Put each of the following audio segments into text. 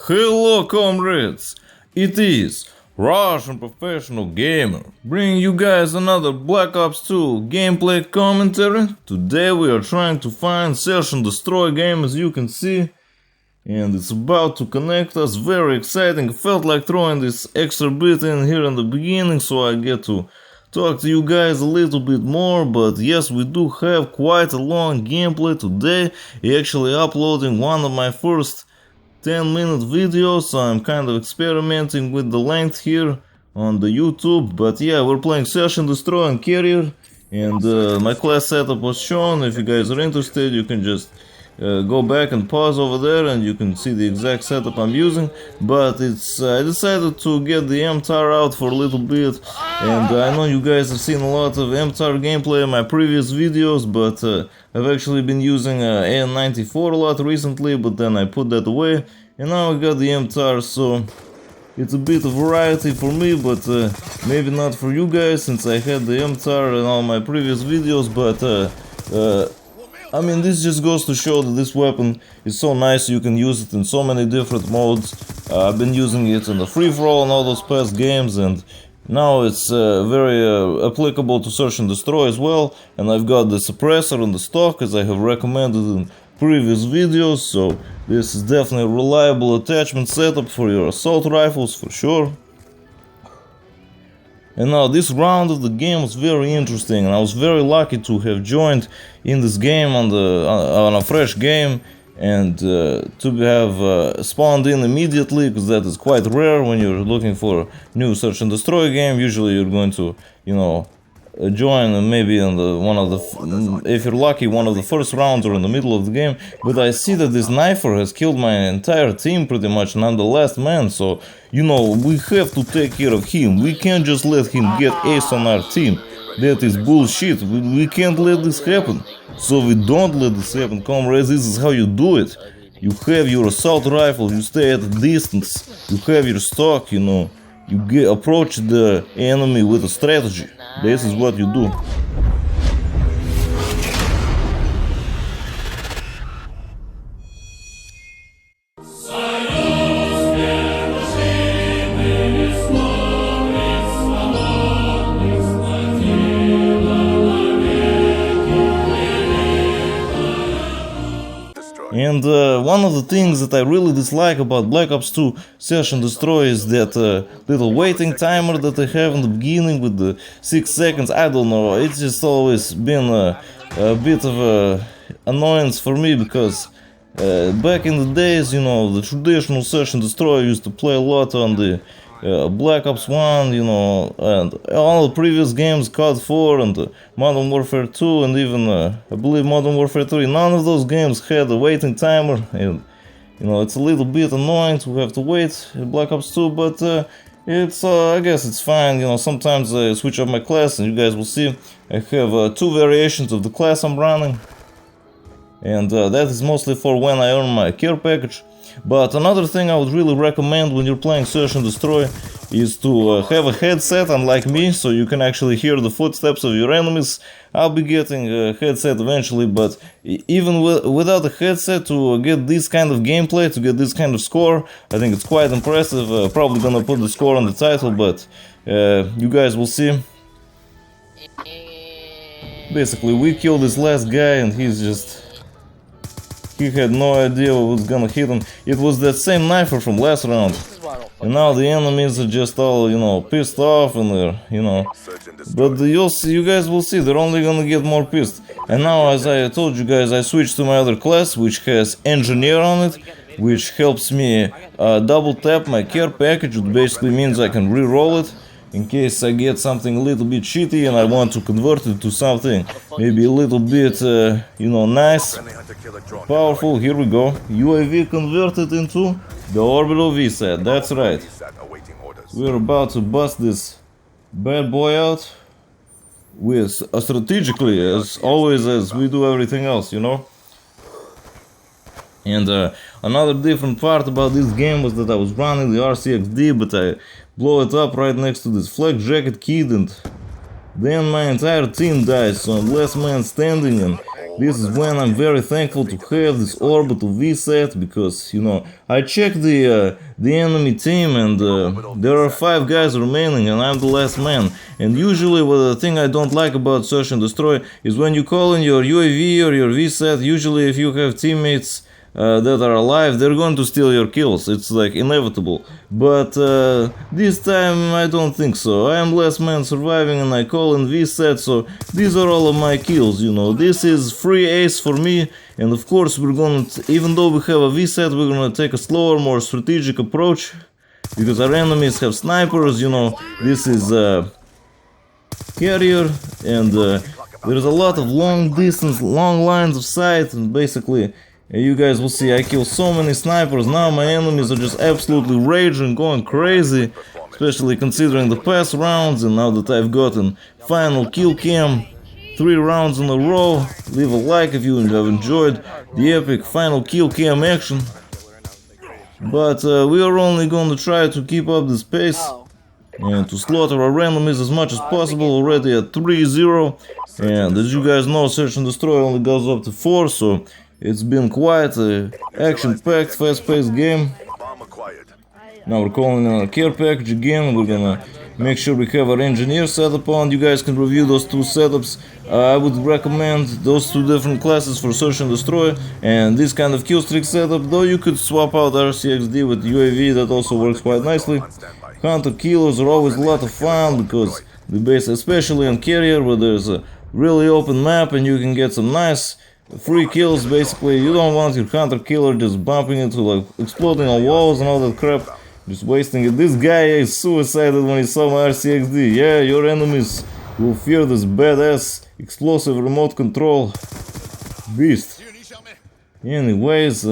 Hello, comrades! It is Russian Professional Gamer, bringing you guys another Black Ops 2 gameplay commentary. Today we are trying to find Search and Destroy game, as you can see, and it's about to connect us. Very exciting. Felt like throwing this extra bit in here in the beginning so I get to talk to you guys a little bit more, but yes, we do have quite a long gameplay today. Actually uploading one of my first 10-minute videos, so I'm kind of experimenting with the length here on the YouTube. But yeah, we're playing Search and Destroy and Carrier, and my class setup was shown. If you guys are interested, you can just go back and pause over there and you can see the exact setup I'm using. But I decided to get the MTAR out for a little bit, and I know you guys have seen a lot of MTAR gameplay in my previous videos, but I've actually been using AN94 a lot recently, but then I put that away, and now I got the MTAR, so it's a bit of variety for me, but maybe not for you guys, since I had the MTAR in all my previous videos. But I mean, this just goes to show that this weapon is so nice. You can use it in so many different modes. I've been using it in the free-for-all and all those past games, and now it's very applicable to Search and Destroy as well. And I've got the suppressor in the stock, as I have recommended in previous videos, so this is definitely a reliable attachment setup for your assault rifles for sure. And now this round of the game was very interesting, and I was very lucky to have joined in this game on a fresh game, and to have spawned in immediately, because that is quite rare when you're looking for a new Search and Destroy game. Usually you're going to, you know, join maybe in if you're lucky, one of the first rounds or in the middle of the game. But I see that this knifer has killed my entire team pretty much, and I'm the last man, so you know, we have to take care of him. We can't just let him get ace on our team. That is bullshit. We can't let this happen. So we don't let this happen, comrades. This is how you do it. You have your assault rifle, you stay at a distance, you have your stock, you know, you approach the enemy with a strategy. This is what you do. And one of the things that I really dislike about Black Ops 2 Search and Destroy is that little waiting timer that I have in the beginning with the 6 seconds. I don't know, it's just always been a bit of a annoyance for me, because back in the days, you know, the traditional Search and Destroy I used to play a lot on the Black Ops 1, you know, and all the previous games, COD 4 and Modern Warfare 2 and even, I believe, Modern Warfare 3, none of those games had a waiting timer, and, you know, it's a little bit annoying to have to wait in Black Ops 2, but it's, I guess it's fine. You know, sometimes I switch up my class, and you guys will see I have 2 variations of the class I'm running, and that is mostly for when I earn my care package. But another thing I would really recommend when you're playing Search and Destroy is to have a headset, unlike me, so you can actually hear the footsteps of your enemies. I'll be getting a headset eventually, but even without a headset, to get this kind of gameplay, to get this kind of score, I think it's quite impressive. Probably gonna put the score on the title, but you guys will see. Basically, we killed this last guy, and he had no idea what was gonna hit him. It was that same knifer from last round. And now the enemies are just all, you know, pissed off, and they're, you know. But you guys will see, they're only gonna get more pissed. And now, as I told you guys, I switched to my other class, which has Engineer on it, which helps me double tap my care package, which basically means I can re-roll it in case I get something a little bit shitty and I want to convert it to something maybe a little bit, you know, nice, powerful. Here we go. UAV converted into the orbital VSAT. That's right. We're about to bust this bad boy out with strategically, as always, as we do everything else, you know. And another different part about this game was that I was running the RCXD, but I blow it up right next to this flak jacket kid, and then my entire team dies, so I'm last man standing, and this is when I'm very thankful to have this orbital V set, because, you know, I checked the enemy team, and there are 5 guys remaining and I'm the last man. And usually the thing I don't like about Search and Destroy is when you call in your UAV or your V set, usually if you have teammates that are alive, they're going to steal your kills. It's like inevitable. But this time I don't think so. I am last man surviving and I call in V set, so these are all of my kills, you know. This is free ace for me, and of course we're gonna, even though we have a V set, we're gonna take a slower, more strategic approach, because our enemies have snipers, you know. This is carrier, and there's a lot of long distance, long lines of sight, and basically you guys will see I kill so many snipers. Now my enemies are just absolutely raging, going crazy, especially considering the past rounds, and now that I've gotten final kill cam 3 rounds in a row. Leave a like if you have enjoyed the epic final kill cam action. But we are only going to try to keep up this pace and to slaughter our enemies as much as possible, already at 3-0. And as you guys know, Search and Destroy only goes up to 4, so it's been quite an action-packed, fast-paced game. Now we're calling in a care package again. We're gonna make sure we have our engineer setup on. You guys can review those 2 setups. I would recommend those 2 different classes for Search and Destroy, and this kind of killstreak setup, though you could swap out RCXD with UAV, that also works quite nicely. Hunter killers are always a lot of fun, because they base, especially on carrier, where there's a really open map and you can get some nice free kills. Basically, you don't want your hunter killer just bumping into, like, exploding on walls and all that crap, just wasting it. This guy is suicided when he saw my RCXD. Yeah, your enemies will fear this badass explosive remote control beast. Anyways,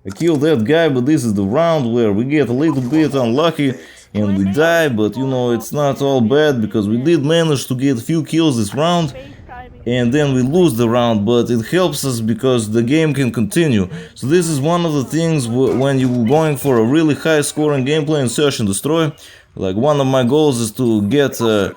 I killed that guy, but this is the round where we get a little bit unlucky and we die, but you know, it's not all bad, because we did manage to get a few kills this round, and then we lose the round, but it helps us because the game can continue. So this is one of the things when you're going for a really high scoring gameplay in Search and Destroy. Like, one of my goals is to get a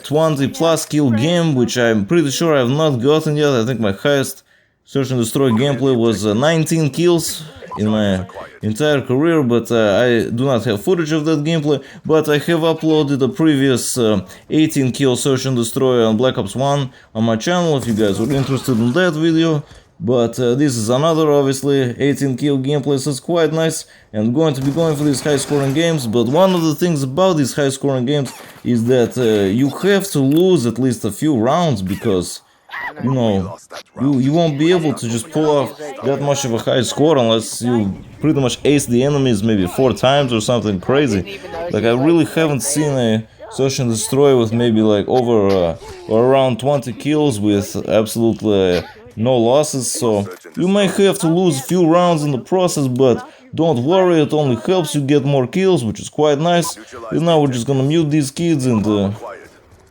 20 plus kill game, which I'm pretty sure I have not gotten yet. I think my highest Search and Destroy gameplay was 19 kills in my entire career, but I do not have footage of that gameplay. But I have uploaded a previous 18 kill Search and Destroy on Black Ops 1 on my channel, if you guys were interested in that video. But this is another, obviously, 18 kill gameplay, so it's quite nice, and going to be going for these high scoring games. But one of the things about these high scoring games is that you have to lose at least a few rounds, because you know, you won't be able to just pull off that much of a high score unless you pretty much ace the enemies maybe 4 times or something crazy. Like, I really haven't seen a Search and Destroy with maybe like over or around 20 kills with absolutely no losses, so you may have to lose a few rounds in the process, but don't worry, it only helps you get more kills, which is quite nice. And now we're just gonna mute these kids and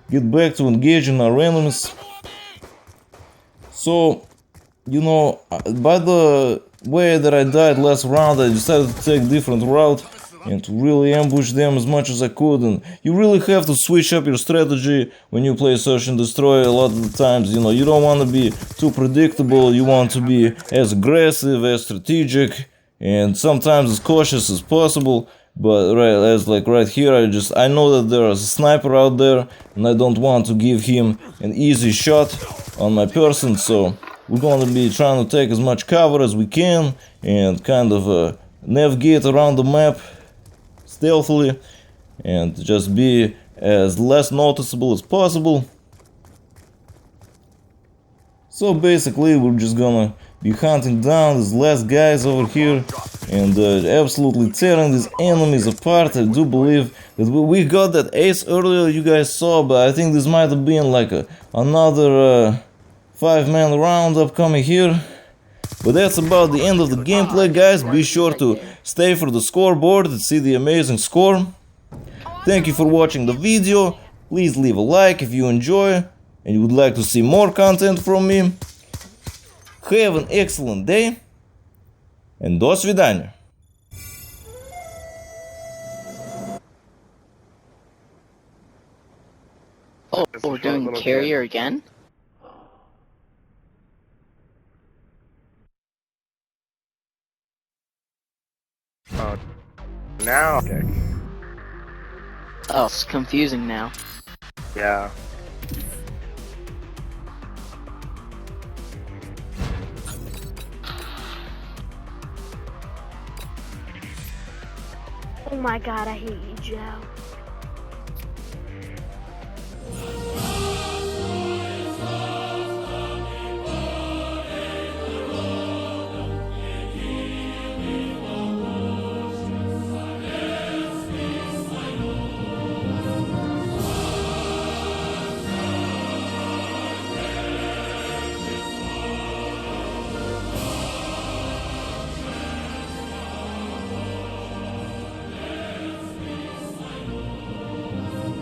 get back to engaging our enemies. So, you know, by the way that I died last round, I decided to take a different route and to really ambush them as much as I could. And you really have to switch up your strategy when you play Search and Destroy. A lot of the times, you know, you don't want to be too predictable, you want to be as aggressive, as strategic, and sometimes as cautious as possible. But right here, I know that there is a sniper out there, and I don't want to give him an easy shot on my person, so we're going to be trying to take as much cover as we can and kind of navigate around the map stealthily and just be as less noticeable as possible. So basically, we're just gonna be hunting down these last guys over here and absolutely tearing these enemies apart. I do believe that we got that ace earlier, you guys saw, but I think this might have been like another 5-man round upcoming here. But that's about the end of the gameplay, guys. Be sure to stay for the scoreboard and see the amazing score. Thank you for watching the video. Please leave a like if you enjoy and you would like to see more content from me. Have an excellent day, and до свидания. Oh, we're doing carrier again? now. Okay. Oh, it's confusing now. Yeah. Oh my god, I hate you, Joe.